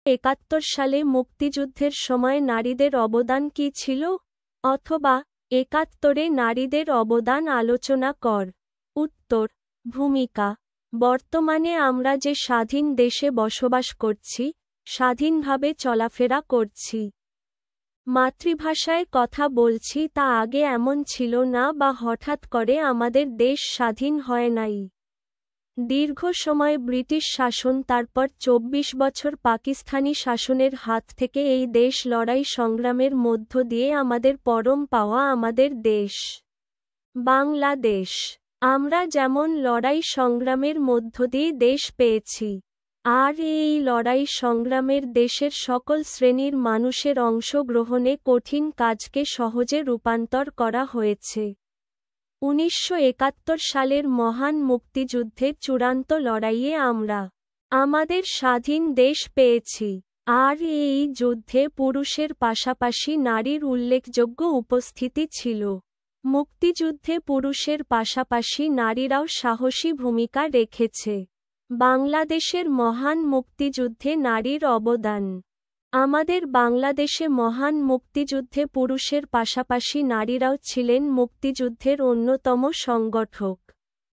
1971 সালে মুক্তিযুদ্ধের সময় নারীদের অবদান কী ছিল? অথবা 71-এ নারীদের অবদান আলোচনা কর। উত্তর: ভূমিকা। বর্তমানে আমরা যে স্বাধীন দেশে বসবাস করছি, স্বাধীনভাবে চলাফেরা করছি, মাতৃভাষায় কথা বলছি, তা আগে এমন ছিল না বা হঠাৎ করে আমাদের দেশ স্বাধীন হয় নাই। দীর্ঘ সময় ব্রিটিশ শাসন, তারপর 24 বছর পাকিস্তানি শাসনের হাত থেকে এই দেশ লড়াই সংগ্রামের মধ্য দিয়ে আমাদের পরম পাওয়া আমাদের দেশ বাংলাদেশ। আমরা যেমন লড়াই সংগ্রামের মধ্য দিয়ে দেশ পেয়েছি, আর এই লড়াই সংগ্রামের দেশের সকল শ্রেণীর মানুষের অংশগ্রহণে কঠিন কাজকে সহজে রূপান্তর করা হয়েছে। 1971 সালের মহান মুক্তিযুদ্ধের চূড়ান্ত লড়াইয়ে আমরা আমাদের স্বাধীন দেশ পেয়েছি, আর এই যুদ্ধে পুরুষের পাশাপাশি নারীর উল্লেখযোগ্য উপস্থিতি ছিল। মুক্তিযুদ্ধে পুরুষের পাশাপাশি নারীরাও সাহসী ভূমিকা রেখেছে। বাংলাদেশের মহান মুক্তিযুদ্ধে নারীর অবদান। আমাদের বাংলাদেশে মহান মুক্তিযুদ্ধে পুরুষের পাশাপাশি নারীরাও ছিলেন মুক্তিযুদ্ধের অন্যতম সংগঠক,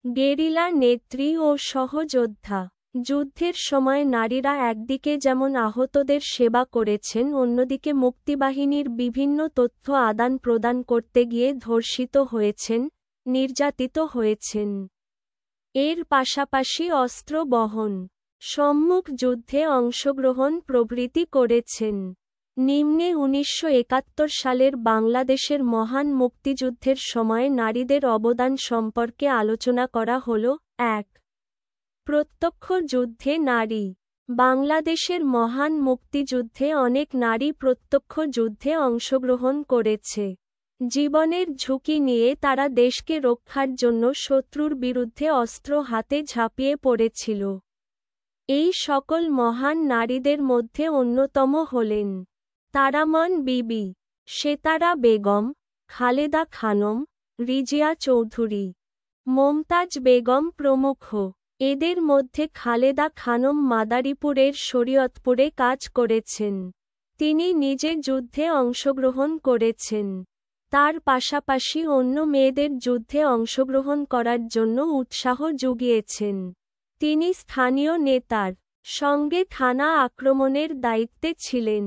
গেরিলা নেত্রী ও সহযোদ্ধা। যুদ্ধের সময় নারীরা একদিকে যেমন আহতদের সেবা করেছেন, অন্যদিকে মুক্তিবাহিনীর বিভিন্ন তথ্য আদান প্রদান করতে গিয়ে ধর্ষিত হয়েছেন, নির্যাতিত হয়েছেন। এর পাশাপাশি অস্ত্র বহন, সম্মুখ যুদ্ধে অংশগ্রহণ প্রভৃতি করেছেন। নিম্নে 1971 সালের বাংলাদেশের মহান মুক্তিযুদ্ধের সময় নারীদের অবদান সম্পর্কে আলোচনা করা হল। 1. প্রত্যক্ষ যুদ্ধে নারী। বাংলাদেশের মহান মুক্তিযুদ্ধে অনেক নারী প্রত্যক্ষ যুদ্ধে অংশগ্রহণ করেছে। জীবনের ঝুঁকি নিয়ে তারা দেশকে রক্ষার জন্য শত্রুর বিরুদ্ধে অস্ত্র হাতে ঝাঁপিয়ে পড়েছিল। এই সকল মহান নারীদের মধ্যে অন্যতম হলেন তারামন বিবি, সেতারা বেগম, খালেদা খানম, রিজিয়া চৌধুরী, মমতাজ বেগম প্রমুখ। এদের মধ্যে খালেদা খানম মাদারীপুরের শরীয়তপুরে কাজ করেছেন। তিনি নিজে যুদ্ধে অংশগ্রহণ করেছেন। তার পাশাপাশি অন্য মেয়েদের যুদ্ধে অংশগ্রহণ করার জন্য উৎসাহ জুগিয়েছেন। তিনি স্থানীয় নেতার সঙ্গে থানা আক্রমণের দায়িত্বে ছিলেন।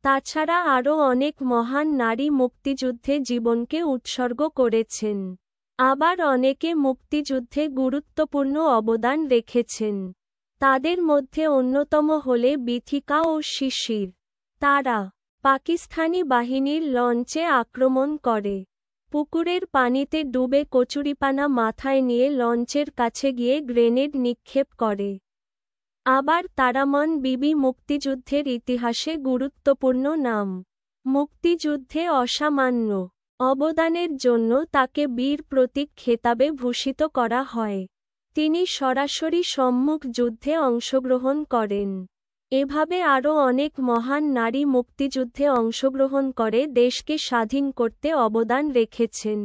তাছাড়া আরও অনেক মহান নারী মুক্তিযুদ্ধে জীবনকে উৎসর্গ করেছেন। আবার অনেকে মুক্তিযুদ্ধে গুরুত্বপূর্ণ অবদান রেখেছেন। তাদের মধ্যে অন্যতম হলে বিথিকা ও শিশির। তারা পাকিস্তানি বাহিনীর লঞ্চে আক্রমণ করে, পুকুরের পানিতে ডুবে কচুরিপানা মাথায় নিয়ে লঞ্চের কাছে গিয়ে গ্রেনেড নিক্ষেপ করে। আবার তারামন বিবি মুক্তিযুদ্ধের ইতিহাসে গুরুত্বপূর্ণ নাম। মুক্তিযুদ্ধে অসামান্য অবদানের জন্য তাকে বীর প্রতীক খেতাবে ভূষিত করা হয়। তিনি সরাসরি সম্মুখ যুদ্ধে অংশগ্রহণ করেন। এভাবে আরও অনেক মহান নারী মুক্তিযুদ্ধে অংশগ্রহণ করে দেশকে স্বাধীন করতে অবদান রেখেছেন।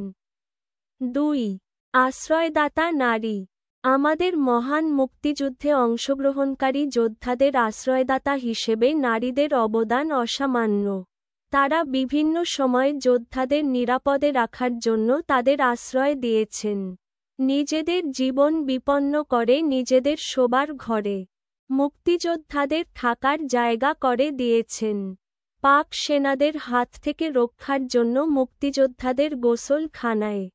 2. আশ্রয়দাতা নারী। আমাদের মহান মুক্তিযুদ্ধে অংশগ্রহণকারী যোদ্ধাদের আশ্রয়দাতা হিসেবে নারীদের অবদান অসামান্য। তারা বিভিন্ন সময় যোদ্ধাদের নিরাপদে রাখার জন্য তাদের আশ্রয় দিয়েছেন। নিজেদের জীবন বিপন্ন করে নিজেদের শোবার ঘরে মুক্তিযোদ্ধাদের থাকার জায়গা করে দিয়েছেন। পাক সেনাদের হাত থেকে রক্ষার জন্য মুক্তিযোদ্ধাদের গোসলখানায়,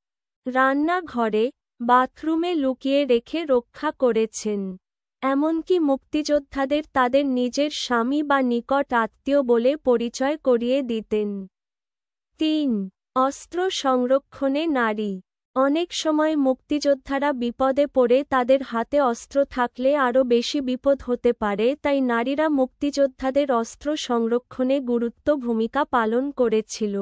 রান্নাঘরে, বাথরুমে লুকিয়ে রেখে রক্ষা করেছেন। এমনকি মুক্তিযোদ্ধাদের তাদের নিজের স্বামী বা নিকট আত্মীয় বলে পরিচয় করিয়ে দিতেন। 3. অস্ত্র সংরক্ষণে নারী। অনেক সময় মুক্তিযোদ্ধারা বিপদে পড়ে তাদের হাতে অস্ত্র থাকলে আরও বেশি বিপদ হতে পারে, তাই নারীরা মুক্তিযোদ্ধাদের অস্ত্র সংরক্ষণে গুরুত্ব ভূমিকা পালন করেছিল।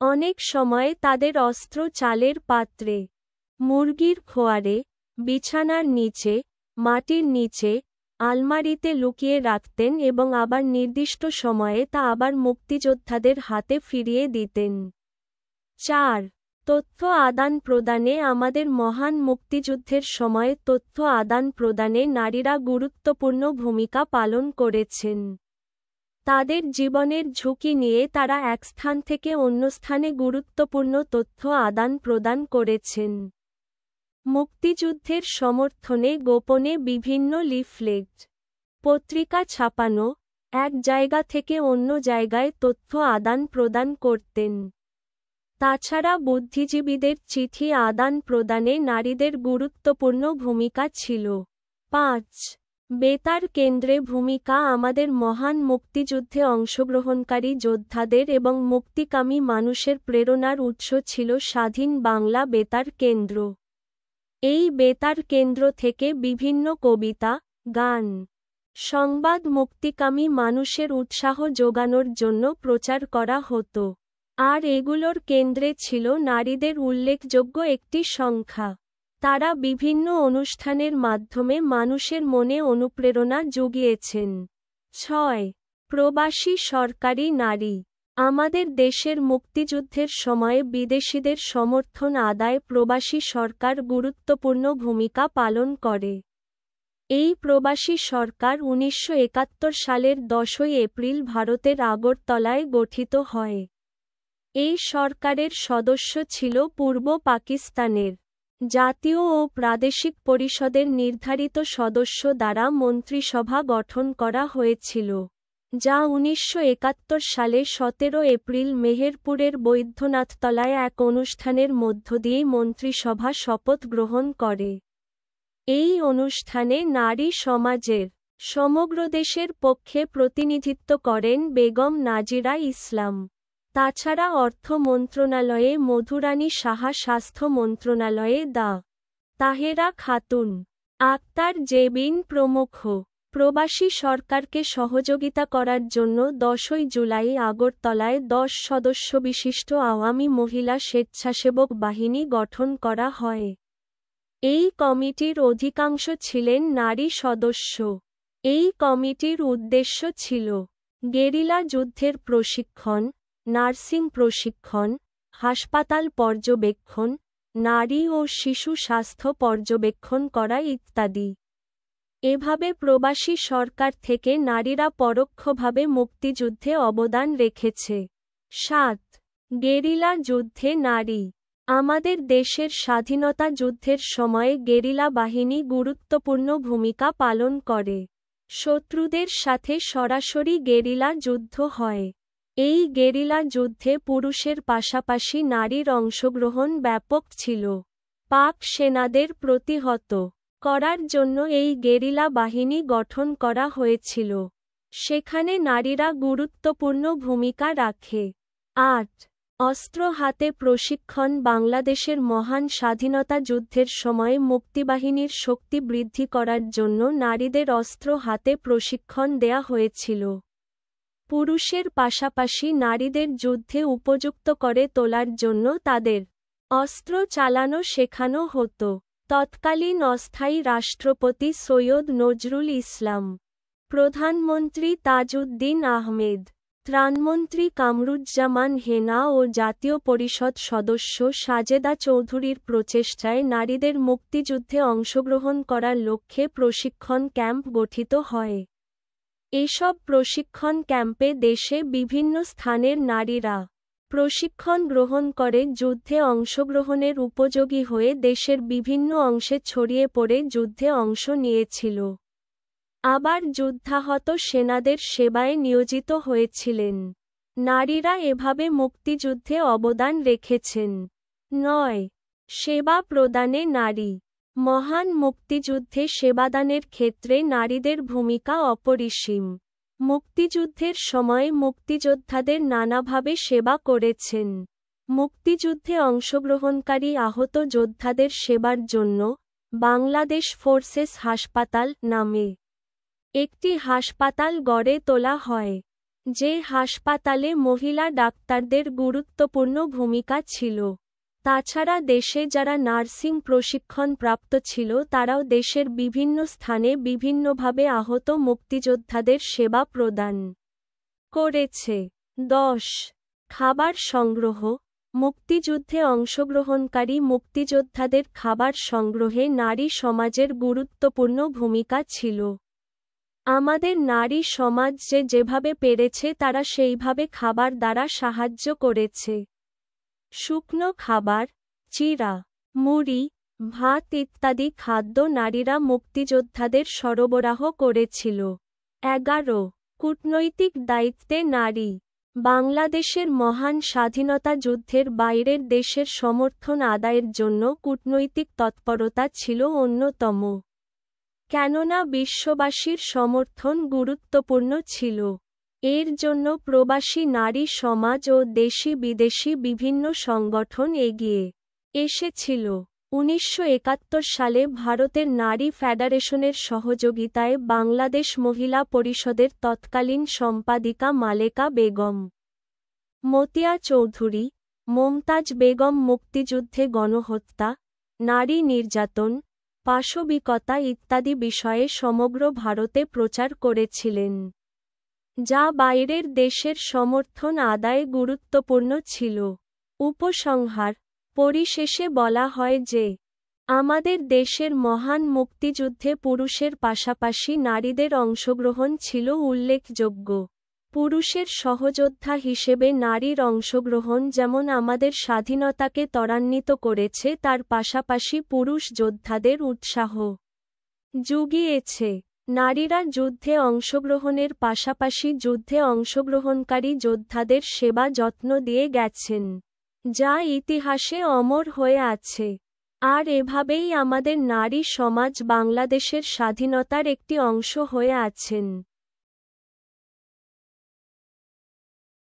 অনেক সময় তাদের অস্ত্র চালের পাত্রে, মুরগির খোয়ারে, বিছানার নিচে, মাটির নিচে, আলমারিতে লুকিয়ে রাখতেন এবং আবার নির্দিষ্ট সময়ে তা আবার মুক্তিযোদ্ধাদের হাতে ফিরিয়ে দিতেন। 4. তথ্য আদান প্রদানে আমাদের মহান মুক্তিযুদ্ধের সময়ে তথ্য আদান প্রদানে নারীরা গুরুত্বপূর্ণ ভূমিকা পালন করেছেন। তাদের জীবনের ঝুঁকি নিয়ে তারা এক স্থান থেকে অন্য স্থানে গুরুত্বপূর্ণ তথ্য আদান প্রদান করেছেন। মুক্তিযুদ্ধের সমর্থনে গোপনে বিভিন্ন লিফলেট, পত্রিকা ছাপানো, এক জায়গা থেকে অন্য জায়গায় তথ্য আদান প্রদান করতেন। তাছাড়া বুদ্ধিজীবীদের চিঠি আদান প্রদানে নারীদের গুরুত্বপূর্ণ ভূমিকা ছিল। ৫. বেতার কেন্দ্রে ভূমিকা আমাদের মহান মুক্তিযুদ্ধে অংশগ্রহণকারী যোদ্ধাদের এবং মুক্তিকামী মানুষের প্রেরণার উৎস ছিল স্বাধীন বাংলা বেতার কেন্দ্র। এই বেতার কেন্দ্র থেকে বিভিন্ন কবিতা, গান, সংবাদ মুক্তিকামী মানুষের উৎসাহ যোগানোর জন্য প্রচার করা হতো। আর এগুলোর কেন্দ্রে ছিল নারীদের উল্লেখযোগ্য একটি সংখ্যা। তারা বিভিন্ন অনুষ্ঠানের মাধ্যমে মানুষের মনে অনুপ্রেরণা জুগিয়েছেন। ৬. প্রবাসী সরকারি নারী। আমাদের দেশের মুক্তিযুদ্ধের সময়ে বিদেশিদের সমর্থন আদায়ে প্রবাসী সরকার গুরুত্বপূর্ণ ভূমিকা পালন করে। এই প্রবাসী সরকার ১৯৭১ সালের ১০ই এপ্রিল ভারতের আগরতলায় গঠিত হয়। এই সরকারের সদস্য ছিল পূর্ব পাকিস্তানের জাতীয় ও প্রাদেশিক পরিষদের নির্ধারিত সদস্য দ্বারা মন্ত্রিসভা গঠন করা হয়েছিল, যা ১৯৭১ সালে ১৭ এপ্রিল মেহেরপুরের বৈদ্যনাথতলায় এক অনুষ্ঠানের মধ্য দিয়ে মন্ত্রিসভা শপথ গ্রহণ করে। এই অনুষ্ঠানে নারী সমাজের সমগ্র দেশের পক্ষে প্রতিনিধিত্ব করেন বেগম নাজিরা ইসলাম। তাছাড়া অর্থ মন্ত্রণালয়ে মধুরানী সাহা, স্বাস্থ্য মন্ত্রণালয়ে ডা. তাহেরা খাতুন, আক্তার জেবিন প্রমুখ। প্রবাসী সরকারকে সহযোগিতা করার জন্য ১০ই জুলাই আগরতলায় ১০ সদস্যবিশিষ্ট আওয়ামী মহিলা স্বেচ্ছাসেবক বাহিনী গঠন করা হয়। এই কমিটির অধিকাংশ ছিলেন নারী সদস্য। এই কমিটির উদ্দেশ্য ছিল গেরিলা যুদ্ধের প্রশিক্ষণ, নার্সিং প্রশিক্ষণ, হাসপাতাল পর্যবেক্ষণ, নারী ও শিশু স্বাস্থ্য পর্যবেক্ষণ করা ইত্যাদি। এভাবে প্রবাসী সরকার থেকে নারীরা পরোক্ষভাবে মুক্তিযুদ্ধে অবদান রেখেছে। ৭. গেরিলা যুদ্ধে নারী। আমাদের দেশের স্বাধীনতা যুদ্ধের সময়ে গেরিলা বাহিনী গুরুত্বপূর্ণ ভূমিকা পালন করে। শত্রুদের সাথে সরাসরি গেরিলা যুদ্ধ হয়। এই গেরিলা যুদ্ধে পুরুষের পাশাপাশি নারীর অংশগ্রহণ ব্যাপক ছিল। পাক সেনাদের প্রতিহত করার জন্য এই গেরিলা বাহিনী গঠন করা হয়েছিল। সেখানে নারীরা গুরুত্বপূর্ণ ভূমিকা রাখে। ৮. অস্ত্র হাতে প্রশিক্ষণ। বাংলাদেশের মহান স্বাধীনতা যুদ্ধের সময়ে মুক্তিবাহিনীর শক্তি বৃদ্ধি করার জন্য নারীদের অস্ত্র হাতে প্রশিক্ষণ দেয়া হয়েছিল। পুরুষের পাশাপাশি নারীদের যুদ্ধে উপযুক্ত করে তোলার জন্য তাদের অস্ত্র চালানো শেখানো হতো। তৎকালীন অস্থায়ী রাষ্ট্রপতি সৈয়দ নজরুল ইসলাম, প্রধানমন্ত্রী তাজউদ্দিন আহমেদ, ত্রাণমন্ত্রী কামরুজ্জামান হেনা ও জাতীয় পরিষদ সদস্য সাজেদা চৌধুরীর প্রচেষ্টায় নারীদের মুক্তিযুদ্ধে অংশগ্রহণ করার লক্ষ্যে প্রশিক্ষণ ক্যাম্প গঠিত হয়। এসব প্রশিক্ষণ ক্যাম্পে দেশে বিভিন্ন স্থানের নারীরা প্রশিক্ষণ গ্রহণ করে যুদ্ধে অংশগ্রহণের উপযোগী হয়ে দেশের বিভিন্ন অংশে ছড়িয়ে পড়ে যুদ্ধে অংশ নিয়েছিল। আবার যুদ্ধাহত সেনাদের সেবায় নিয়োজিত হয়েছিলেন। নারীরা এভাবে মুক্তিযুদ্ধে অবদান রেখেছেন। ৯. সেবা প্রদানে নারী। মহান মুক্তিযুদ্ধে সেবাদানের ক্ষেত্রে নারীদের ভূমিকা অপরিসীম। মুক্তিযুদ্ধের সময় মুক্তিযোদ্ধাদের নানাভাবে সেবা করেছেন। মুক্তিযুদ্ধে অংশগ্রহণকারী আহত যোদ্ধাদের সেবার জন্য বাংলাদেশ ফোর্সেস হাসপাতাল নামে একটি হাসপাতাল গড়ে তোলা হয়, যে হাসপাতালে মহিলা ডাক্তারদের গুরুত্বপূর্ণ ভূমিকা ছিল। তাছাড়া দেশে যারা নার্সিং প্রশিক্ষণ প্রাপ্ত ছিল তারাও দেশের বিভিন্ন স্থানে বিভিন্নভাবে আহত মুক্তিযোদ্ধাদের সেবা প্রদান করেছে। ১০. খাবার সংগ্রহ। মুক্তিযুদ্ধে অংশগ্রহণকারী মুক্তিযোদ্ধাদের খাবার সংগ্রহে নারী সমাজের গুরুত্বপূর্ণ ভূমিকা ছিল। আমাদের নারী সমাজ যেভাবে পেরেছে তারা সেইভাবে খাবার দ্বারা সাহায্য করেছে। শুকনো খাবার, চিড়া, মুড়ি, ভাত ইত্যাদি খাদ্য নারীরা মুক্তিযোদ্ধাদের সরবরাহ করেছিল। 11 কূটনৈতিক দায়িত্বে নারী। বাংলাদেশের মহান স্বাধীনতা যুদ্ধের বাইরের দেশের সমর্থন আদায়ের জন্য কূটনৈতিক তৎপরতা ছিল অন্যতম। কেননা বিশ্ববাসীর সমর্থন গুরুত্বপূর্ণ ছিল। এর জন্য প্রবাসী নারী সমাজ ও দেশি বিদেশি বিভিন্ন সংগঠন এগিয়ে এসেছিল। 1971 সালে ভারতের নারী ফেডারেশনের সহযোগিতায় বাংলাদেশ মহিলা পরিষদের তৎকালীন সম্পাদিকা মালেকা বেগম, মতিয়া চৌধুরী, মমতাজ বেগম মুক্তিযুদ্ধে গণহত্যা, নারী নির্যাতন, পাশবিকতা ইত্যাদি বিষয়ে সমগ্র ভারতে প্রচার করেছিলেন, যা বাইরের দেশের সমর্থন আদায়ে গুরুত্বপূর্ণ ছিল। উপসংহার: পরিশেষে বলা হয় যে, আমাদের দেশের মহান মুক্তিযুদ্ধে পুরুষের পাশাপাশি নারীদের অংশগ্রহণ ছিল উল্লেখযোগ্য। পুরুষের সহযোদ্ধা হিসেবে নারীর অংশগ্রহণ যেমন আমাদের স্বাধীনতাকে ত্বরান্বিত করেছে তার পাশাপাশি পুরুষ যোদ্ধাদের উৎসাহ জুগিয়েছে। নারীরা যুদ্ধে অংশগ্রহণের পাশাপাশি যুদ্ধে অংশগ্রহণকারী যোদ্ধাদের সেবা যত্ন দিয়ে গেছেন, যা ইতিহাসে অমর হয়ে আছে। আর এভাবেই আমাদের নারী সমাজ বাংলাদেশের স্বাধীনতার একটি অংশ হয়ে আছেন।